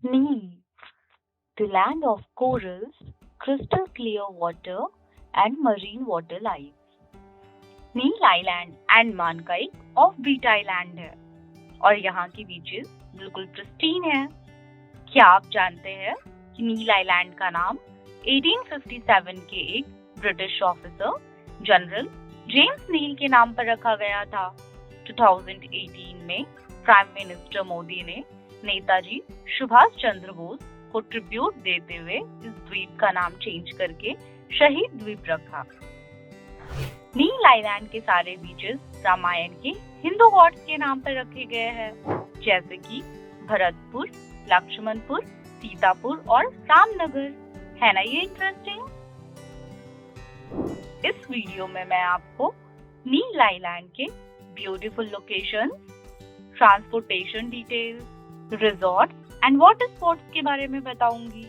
Neil, the land of corals, crystal clear water, and marine water life. Neil island Andaman का एक off beat island है और यहाँ की बीचेस बिल्कुल प्रिस्टीन है। क्या आप जानते हैं कि नील आइलैंड का नाम 1857 के एक ब्रिटिश ऑफिसर जनरल जेम्स नील के नाम पर रखा गया था। 2018 में प्राइम मिनिस्टर मोदी ने नेताजी सुभाष चंद्र बोस को ट्रिब्यूट देते हुए इस द्वीप का नाम चेंज करके शहीद द्वीप रखा। नील आइलैंड के सारे बीचेस रामायण के हिंदू गॉड्स के नाम पर रखे गए हैं, जैसे कि भरतपुर, लक्ष्मणपुर, सीतापुर और रामनगर। है ना ये इंटरेस्टिंग? इस वीडियो में मैं आपको नील आइलैंड के beautiful location, transportation details, resort and water spots के बारे में बताऊंगी।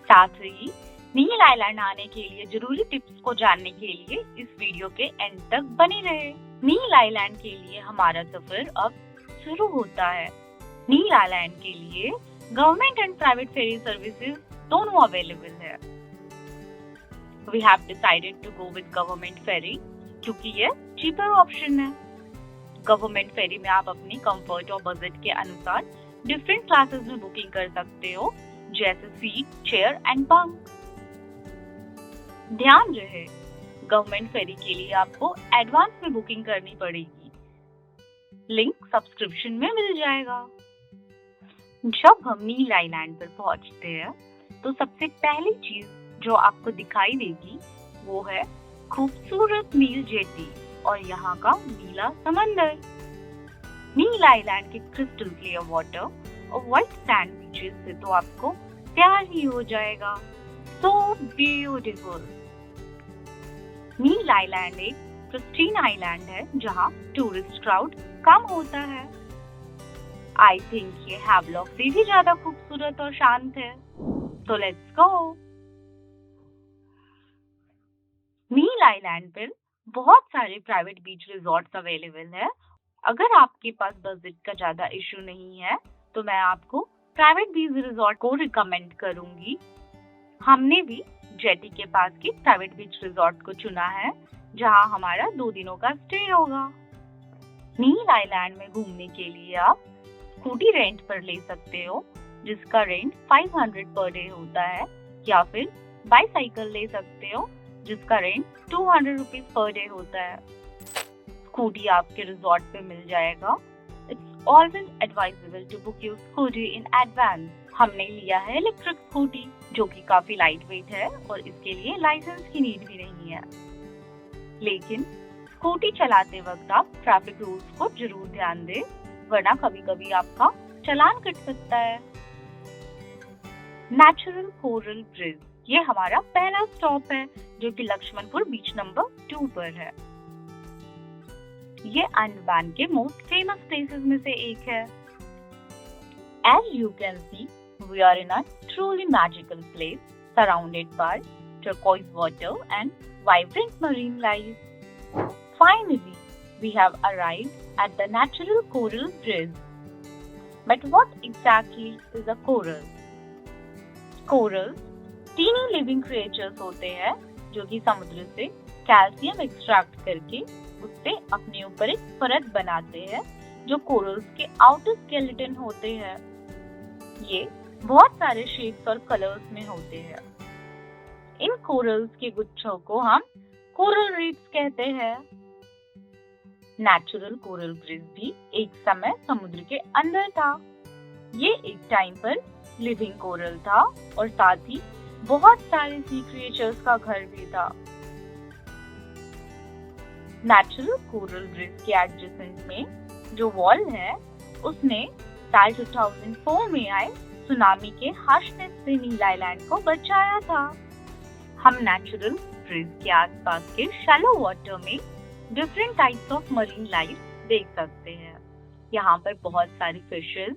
साथ ही नील आइलैंड आने के लिए जरूरी टिप्स को जानने के लिए इस वीडियो के एंड तक बने रहे। नील आइलैंड के लिए हमारा सफर अब शुरू होता है। नील आइलैंड के लिए government and private ferry services दोनों अवेलेबल है। We have decided to go with government ferry क्योंकि ये cheaper ऑप्शन है। गवर्नमेंट फेरी में आप अपनी कंफर्ट और बजट के अनुसार डिफरेंट क्लासेस में बुकिंग कर सकते हो, जैसे सीट, चेयर एंड बंक। ध्यान रहे, गवर्नमेंट फेरी के लिए आपको एडवांस में बुकिंग करनी पड़ेगी। लिंक सब्सक्रिप्शन में मिल जाएगा। जब हम नील आइलैंड पर पहुंचते हैं तो सबसे पहली चीज जो आपको दिखाई देगी वो है खूबसूरत नील जेटी और यहाँ का नीला समंदर। नील आइलैंड के क्रिस्टल क्लियर वाटर और व्हाइट सैंड बीचेस से तो आपको प्यार ही हो जाएगा। So beautiful. नील आइलैंड एक प्रिस्टीन आइलैंड है जहाँ टूरिस्ट क्राउड कम होता है। आई थिंक ये हैवलॉक से भी ज्यादा खूबसूरत और शांत है। तो लेट्स गो। नील आइलैंड पर बहुत सारे प्राइवेट बीच रिजॉर्ट्स अवेलेबल है। अगर आपके पास बजट का ज्यादा इशू नहीं है तो मैं आपको प्राइवेट बीच रिजॉर्ट को रिकमेंड करूंगी। हमने भी जेटी के पास की प्राइवेट बीच रिजॉर्ट को चुना है जहां हमारा 2 दिनों का स्टे होगा। नील आइलैंड में घूमने के लिए आप स्कूटी रेंट पर ले सकते हो, जिसका रेंट 500 पर डे होता है, या फिर बाईसाइकिल ले सकते हो जिसका रेंट 200 रुपीज पर डे होता है। स्कूटी आपके रिजॉर्ट पे मिल जाएगा। It's always advisable to book your scooty in advance. हमने लिया है इलेक्ट्रिक स्कूटी जो कि काफी लाइट वेट है और इसके लिए लाइसेंस की नीड भी नहीं है। लेकिन स्कूटी चलाते वक्त आप ट्रैफिक रूल्स को जरूर ध्यान दें, वरना कभी-कभी आपका चालान कट सकता है। नेचुरल कोरल ब्रिज, ये हमारा पहला स्टॉप है जो कि लक्ष्मणपुर बीच नंबर 2 पर है। ये अंडमान के मोस्ट फेमस प्लेसेस में से एक है। As you can see, we are in a truly magical place surrounded by turquoise water and vibrant marine life. Finally, we have arrived at the natural coral bridge. But what exactly is a coral? Corals tiny living creatures होते हैं जो कि समुद्र से calcium extract करके उससे अपने ऊपर एक परत बनाते हैं जो कोरल्स के आउटर स्केलेटन होते हैं। ये बहुत सारे शेप्स और कलर्स में होते हैं। इन कोरल्स के गुच्छों को हम कोरल रीफ्स कहते हैं। नेचुरल कोरल ब्रिज भी एक समय समुद्र के अंदर था। ये एक टाइम पर लिविंग कोरल था और साथ ही बहुत सारे सी क्रिएचर्स का घर भी था। नेचुरल कोरल ब्रिज के एडजेसेंट में जो वॉल है उसने साल 2004 में आए सुनामी के हार्शनेस से नील आइलैंड को बचाया था। हम नेचुरल ब्रिज के आसपास के शैलो वाटर में different types of marine life देख सकते हैं। यहाँ पर बहुत सारी fishes,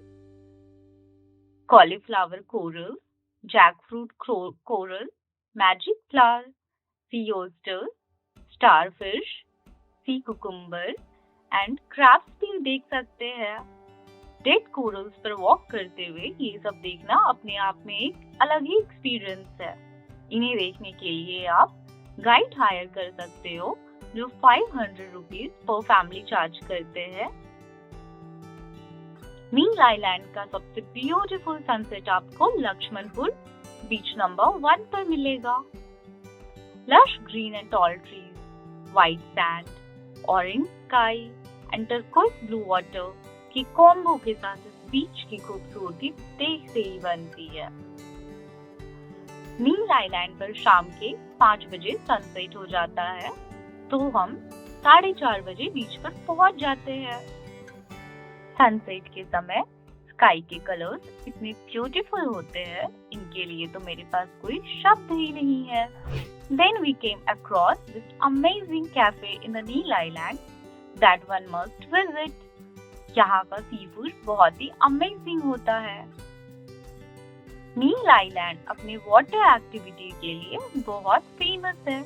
cauliflower coral, jackfruit coral, magic flower, sea oyster, starfish, sea cucumber and crabs भी देख सकते हैं। डेड कोरल्स पर वॉक करते हुए ये सब देखना अपने आप में एक अलग ही एक्सपीरियंस है। इन्हें देखने के लिए आप गाइड हायर कर सकते हो जो 500 रुपीज पर फैमिली चार्ज करते हैं। नील आइलैंड का सबसे ब्यूटीफुल सनसेट आपको लक्ष्मणपुर बीच नंबर 1 पर मिलेगा। Lush green and tall trees, white sand, orange sky and turquoise blue water की कॉम्बो के साथ इस बीच की खूबसूरती देखते ही बनती है। नील आइलैंड पर शाम के 5 बजे सनसेट हो जाता है, तो हम 4:30 बजे बीच पर पहुंच जाते हैं। सनसेट के समय स्काई के कलर्स इतने ब्यूटीफुल होते हैं, इनके लिए तो मेरे पास कोई शब्द ही नहीं है। Then we came across this amazing cafe in the Neil Island that one must visit. यहाँ का सी फूड बहुत ही अमेजिंग होता है। नील आइलैंड अपने वाटर एक्टिविटी के लिए बहुत फेमस है,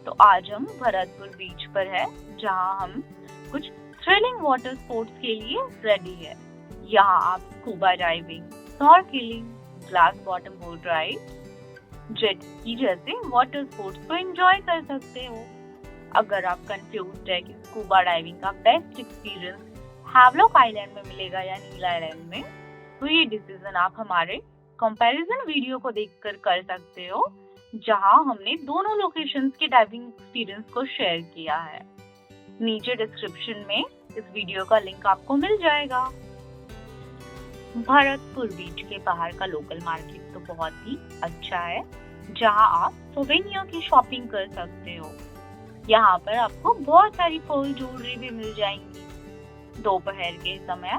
तो आज हम भरतपुर बीच पर है, जहाँ हम कुछ थ्रिलिंग वाटर स्पोर्ट्स के लिए रेडी है। यहाँ आप scuba diving, snorkelling, glass bottom boat ride, jet ski जैसे वाटर स्पोर्ट्स को एंजॉय कर सकते हो। अगर आप कंफ्यूज्ड है कि स्कूबा डाइविंग का बेस्ट एक्सपीरियंस हैवलॉक आइलैंड में मिलेगा या नील आइलैंड में, तो ये डिसीजन आप हमारे कंपैरिजन वीडियो को देखकर कर सकते हो, जहां हमने दोनों लोकेशंस के डाइविंग एक्सपीरियंस को शेयर किया है। नीचे डिस्क्रिप्शन में इस वीडियो का लिंक आपको मिल जाएगा। भरतपुर बीच के बाहर का लोकल मार्केट तो बहुत ही अच्छा है, जहां आप सोवेनियर की शॉपिंग कर सकते हो। यहाँ पर आपको बहुत सारी पर्ल ज्वेलरी भी मिल जाएंगी। दोपहर के समय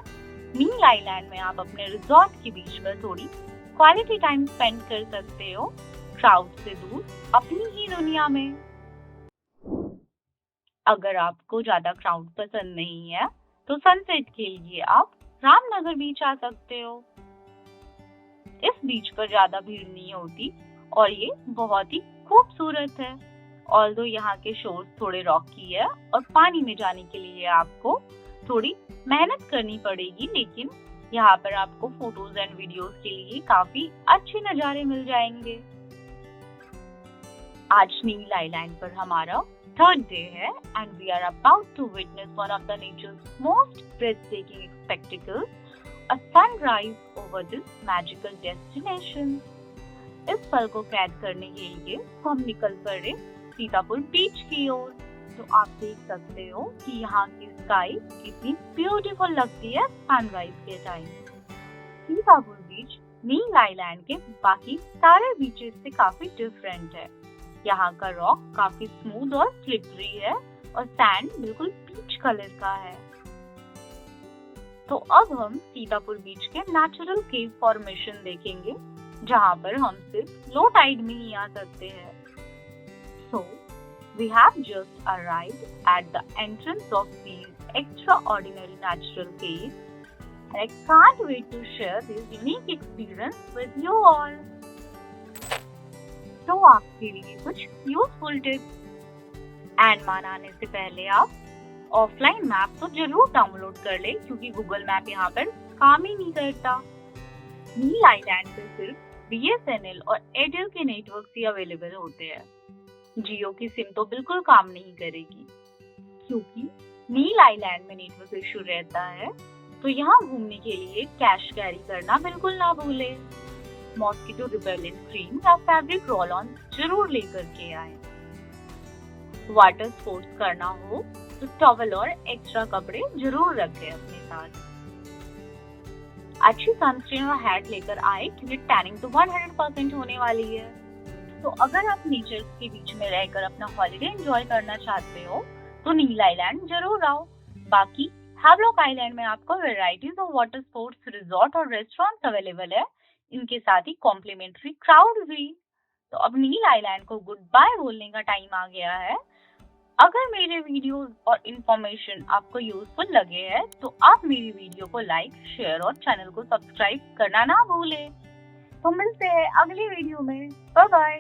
नील आइलैंड में आप अपने रिजॉर्ट के बीच पर थोड़ी क्वालिटी टाइम स्पेंड कर सकते हो, क्राउड से दूर अपनी ही दुनिया में। अगर आपको ज्यादा क्राउड पसंद नहीं है, तो सनसेट के लिए आप रामनगर बीच आ सकते हो। इस बीच पर ज्यादा भीड़ नहीं होती और ये बहुत ही खूबसूरत है। ऑल्दो यहाँ के शोर्स थोड़े रॉकी है और पानी में जाने के लिए आपको थोड़ी मेहनत करनी पड़ेगी, लेकिन यहाँ पर आपको फोटोज एंड वीडियोस के लिए काफी अच्छे नजारे मिल जाएंगे। आज नील आइलैंड पर हमारा 3rd day है and we are about to witness one of the nature's most breathtaking spectacles, a sunrise over this magical destination. इस पल को कैद करने के लिए हम निकल पड़े सीतापुर बीच की ओर। तो आप देख सकते हो कि यहाँ की स्काई कितनी ब्यूटीफुल लगती है सनराइज के टाइम। सीतापुर बीच नील आइलैंड के बाकी सारे बीचेस से काफी डिफरेंट है। यहाँ का रॉक काफी स्मूथ और स्लिपरी है और सैंड बिल्कुल पीच कलर का है। तो अब हम सीतापुर बीच के नेचुरल केव फॉर्मेशन देखेंगे, जहाँ पर हम सिर्फ लो टाइड में ही आ सकते हैं। So, we have just arrived at the entrance of these extraordinary natural caves, and I can't wait to share this unique experience with you all. तो आपके लिए कुछ यूजफुल टिप्स। अंडमान आने से पहले आप ऑफलाइन मैप तो जरूर डाउनलोड कर ले, क्योंकि गूगल मैप यहाँ पर काम ही नहीं करता। नील आइलैंड पे सिर्फ BSNL और एयरटेल के नेटवर्क ही अवेलेबल होते हैं। जियो की सिम तो बिल्कुल काम नहीं करेगी, क्योंकि नील आइलैंड में नेटवर्क इशू रहता है। तो यहाँ घूमने के लिए कैश कैरी करना बिल्कुल ना भूले। मॉस्किटो रिपेलेंट क्रीम या फैब्रिक रोल ऑन जरूर लेकर के आए। वाटर स्पोर्ट्स करना हो तो टॉवल और एक्स्ट्रा कपड़े जरूर रखें अपने साथ। अच्छी सनस्क्रीन और हैट लेकर आए, क्योंकि टैनिंग तो 100% होने वाली है। तो अगर आप नेचर के बीच में रहकर अपना हॉलिडे एंजॉय करना चाहते हो, तो नील आइलैंड जरूर आओ। बाकी हैवलॉक आइलैंड में आपको varieties of water sports resort और रेस्टोरेंट्स अवेलेबल है, इनके साथ ही कॉम्प्लीमेंट्री क्राउड भी। तो अब नील आइलैंड को गुड बाय बोलने का टाइम आ गया है। अगर मेरे वीडियोस और इन्फॉर्मेशन आपको यूजफुल लगे हैं, तो आप मेरी वीडियो को लाइक, शेयर और चैनल को सब्सक्राइब करना ना भूलें। तो मिलते हैं अगली वीडियो में। Bye bye.